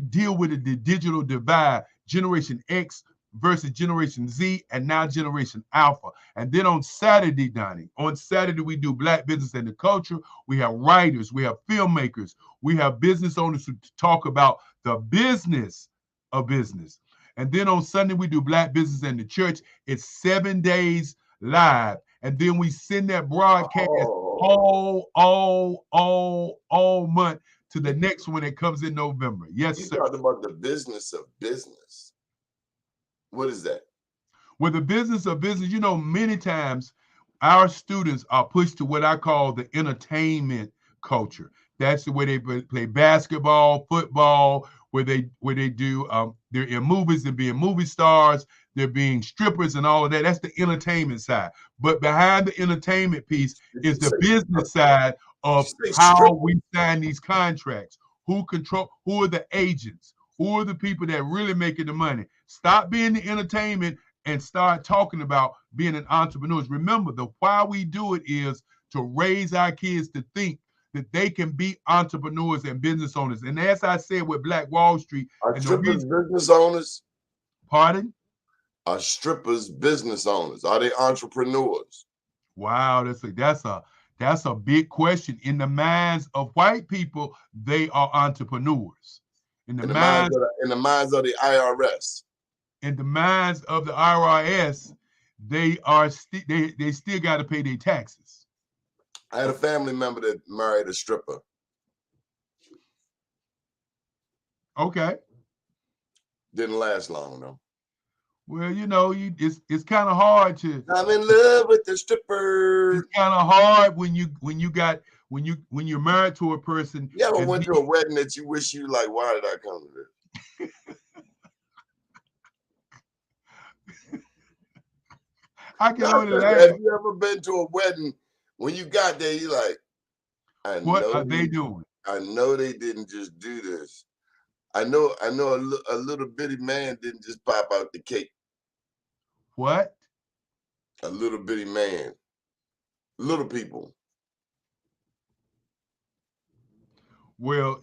deal with the digital divide, Generation X versus Generation Z, and now Generation Alpha. And then on Saturday, Donnie, we do Black Business and the Culture. We have writers, we have filmmakers, we have business owners who talk about the business of business. And then on Sunday, we do Black Business and the Church. It's 7 days live. And then we send that broadcast all month to the next one that comes in November. Yes, sir.
You talked about the business of business. What is that?
Well, the business of business, many times our students are pushed to what I call the entertainment culture. That's the way they play basketball, football, where they do they're in movies and being movie stars, they're being strippers and all of that. That's the entertainment side. But behind the entertainment piece is the business side of how we sign these contracts. Who are the agents? Who are the people that really making the money? Stop being the entertainment and start talking about being an entrepreneur. Remember, the why we do it is to raise our kids to think that they can be entrepreneurs and business owners. And as I said with Black Wall Street,
are strippers business owners?
Pardon?
Are strippers business owners? Are they entrepreneurs?
Wow, that's a big question. In the minds of white people, they are entrepreneurs. In the minds
of the IRS.
In the minds of the IRS, they are they still got to pay their taxes.
I had a family member that married a stripper.
Okay.
Didn't last long though.
Well, it's kind of hard to.
I'm in love with the stripper.
It's kind of hard when you're married to a person.
You ever went to a wedding that you wish you like, why did I come to this?
I can only laugh.
Have you ever been to a wedding when you got there, you're like,
what are they doing?
I know they didn't just do this. I know a little bitty man didn't just pop out the cake.
What?
A little bitty man. Little people.
Well,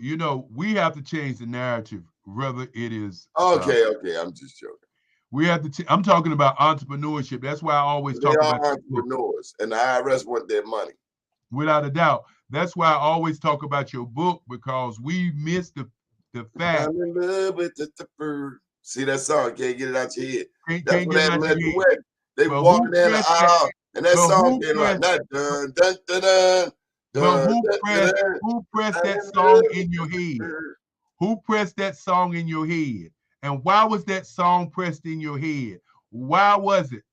we have to change the narrative, whether it is.
Okay, I'm just joking.
We have to. I'm talking about entrepreneurship. That's why I always talk about
entrepreneurs, and the IRS want their money.
Without a doubt. That's why I always talk about your book, because we miss the fact.
I'm in love with the bird. See that song? Can't get it out your head. That's what that led the way. They walking down the aisle. And that
But
song
who
came like
pressed?
that. Dun, dun, dun, dun,
But
dun, dun, dun, dun.
who pressed
I
that
am
song
the
in your head?
leader.
Who pressed that song in your head? And why was that song pressed in your head? Why was it?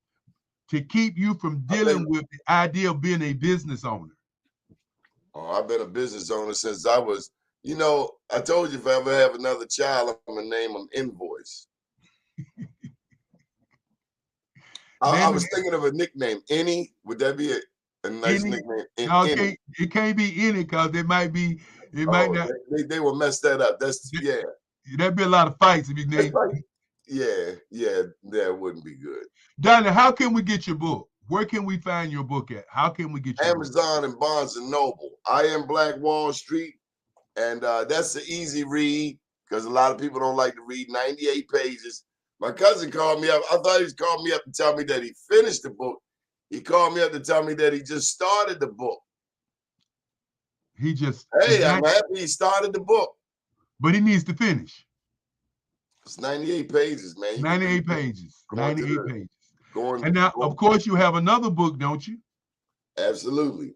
To keep you from
I
dealing
think,
with the idea of being a business owner.
oh, I've been a business owner since I was, you know, I told you if I ever have another child, I'm gonna name him Invoice. I
Name
was thinking of a nickname. Any, would that be a nice
any.
nickname?
No,
Any.
it can't be any because it might
Oh,
not.
they will mess that up. That's yeah.
There'd be a lot of fights if you
That's
name.
like, yeah, that wouldn't be good.
Donnie, how can we get your book? Where can we find your book at? How can we get your book?
Amazon and Barnes and Noble. I Am Black Wall Street, and that's an easy read because a lot of people don't like to read 98 pages. My cousin called me up. I thought he was calling me up to tell me that he finished the book. He called me up to tell me that he just started the book.
He just
Hey, I'm happy he started the book.
But he needs to finish.
It's 98 pages, man.
98 pages. 98 pages. And now, of course, you have another book, don't you?
Absolutely.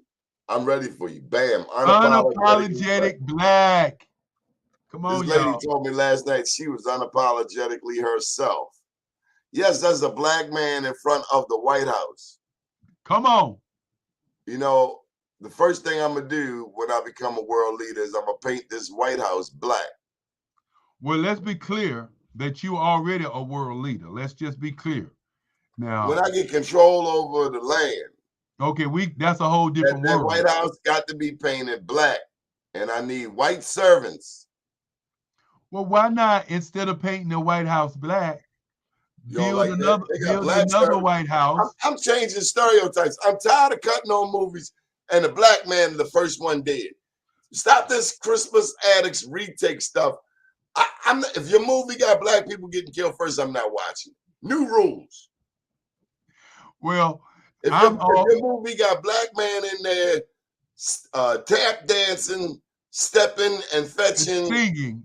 I'm ready for you. Bam.
Unapologetic Black. Come on,
this lady
y'all.
told me last night she was unapologetically herself. Yes, that's a black man in front of the White House.
Come on.
You know, the first thing I'm going to do when I become a world leader is I'm going to paint this White House black.
Well, let's be clear that you are already a world leader. Let's just be clear. Now,
when I get control over the land,
okay, that's a whole different
that
world.
White House got to be painted black, and I need white servants.
Well, why not, instead of painting the White House black, build another White House?
I'm changing stereotypes. I'm tired of cutting on movies and the black man, the first one dead. Stop this Christmas addicts retake stuff. If your movie got black people getting killed first, I'm not watching. New rules.
Well,
if your movie got black man in there, tap dancing, stepping and fetching,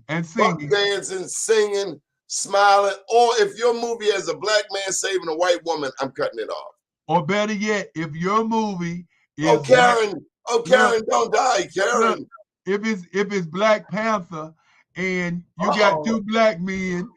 and singing,
dancing, singing, smiling, or if your movie has a black man saving a white woman, I'm cutting it off.
Or better yet, if your movie is
Karen, don't die, Karen.
Look, if it's Black Panther and you got two black men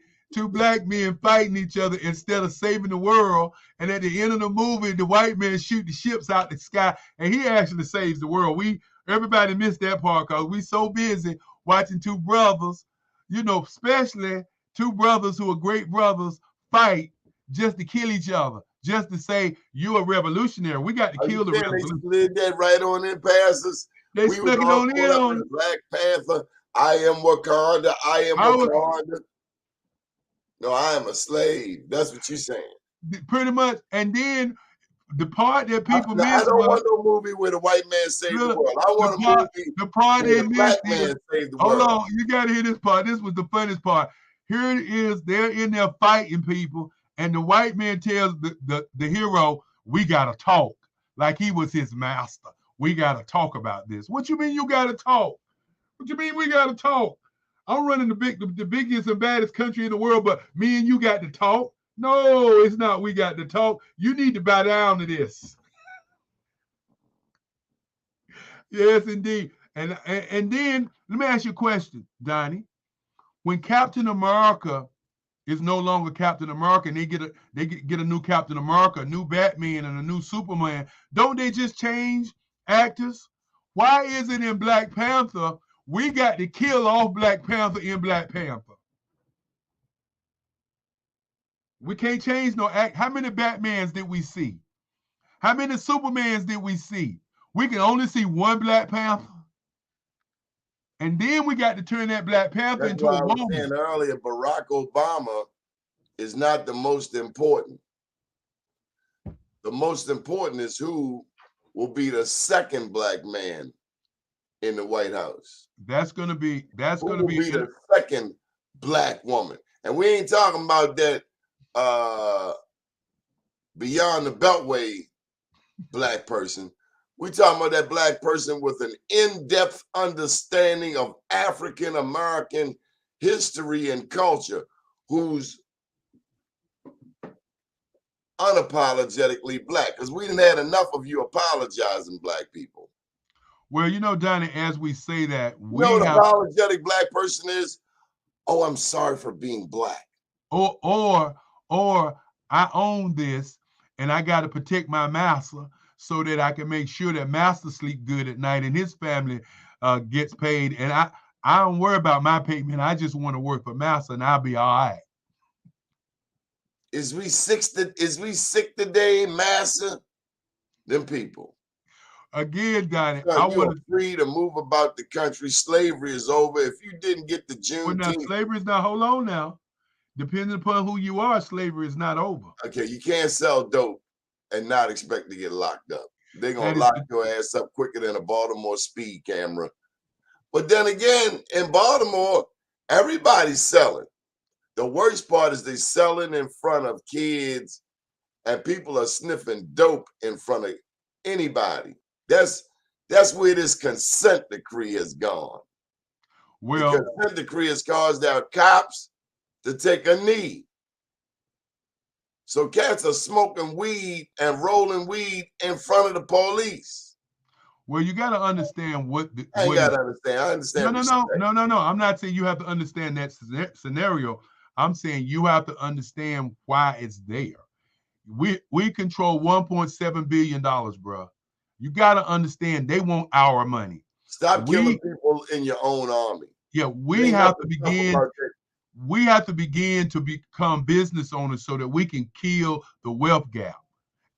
fighting each other instead of saving the world, and at the end of the movie, the white man shoot the ships out the sky, and he actually saves the world. Everybody missed that part because we so busy watching two brothers, especially two brothers who are great brothers, fight just to kill each other, just to say you're a revolutionary. We got to kill the revolution.
They slid that right on in past us.
They snuck it on in on
Black Panther. I am Wakanda. I am Wakanda. No, I am a slave. That's what you're saying.
Pretty much. And then the part that people miss.
I don't want no movie where the white man saved the world. I want a movie where the black man saved the world.
Hold on, you got to hear this part. This was the funniest part. Here it is. They're in there fighting people, and the white man tells the hero, "We gotta talk," like he was his master. We gotta talk about this. What you mean you gotta talk? What you mean we gotta talk? I'm running the biggest and baddest country in the world, but me and you got to talk? No, it's not. We got to talk. You need to bow down to this. Yes, indeed. And then let me ask you a question, Donnie. When Captain America is no longer Captain America, and they get a new Captain America, a new Batman, and a new Superman, don't they just change actors? Why is it in Black Panther we got to kill off Black Panther in Black Panther? We can't change no act. How many Batmans did we see? How many Supermans did we see? We can only see one Black Panther. And then we got to turn that Black Panther into a woman.
I was saying earlier, Barack Obama is not the most important. The most important is who will be the second black man in the White House.
That's gonna be
the second black woman. And we ain't talking about that beyond the beltway black person. We talking about that black person with an in-depth understanding of African American history and culture, who's unapologetically black, because we didn't had enough of you apologizing, black people.
Well, you know, Donnie, as we say that,
You know
we
what
have,
apologetic black person is? Oh, I'm sorry for being black.
or I own this and I got to protect my master so that I can make sure that master sleep good at night and his family gets paid. And I don't worry about my payment. I just want to work for master and I'll be all right.
Is we sick today, massa? Them people.
Again, Donnie,
Son,
I
you are
want to.
free to move about the country. Slavery is over. If you didn't get the
Well, now
Juneteenth,
slavery is not. Hold on now. Depending upon who you are, slavery is not over.
okay, you can't sell dope and not expect to get locked up. They're
That
gonna
is
lock
the,
your ass up quicker than a Baltimore speed camera. But then again, in Baltimore, everybody's selling. The worst part is they selling in front of kids, and people are sniffing dope in front of anybody. That's where this consent decree has gone. The
well,
consent decree has caused our cops to take a knee. So cats are smoking weed and rolling weed in front of the police.
well, you got to understand what
I ain't
what
got
is.
to understand. I understand respect.
No. I'm not saying you have to understand that scenario. I'm saying you have to understand why it's there. We control $1.7 billion, bro. You got to understand they want our money.
Stop killing
We
people in your own army.
we
Ain't
have
nothing
to
tough
begin.
about that.
We have to begin to become business owners so that we can kill the wealth gap.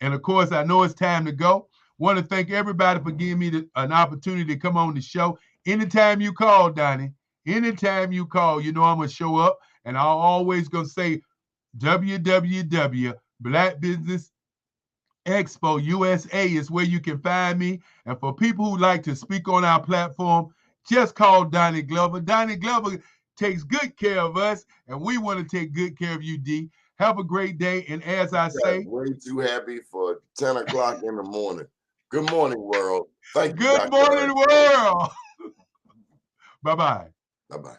And of course, I know it's time to go. Want to thank everybody for giving me an opportunity to come on the show. Anytime you call, Donnie, anytime you call, you know I'm going to show up. And I'm always going to say www. Black Business Expo USA is where you can find me. And for people who like to speak on our platform, just call Donnie Glover. Donnie Glover takes good care of us, and we want to take good care of you, D. Have a great day. And as I say,
Way too happy for 10 o'clock in the morning. Good morning, world. Thank you,
good
Dr.
morning, world. Bye-bye.
Bye-bye.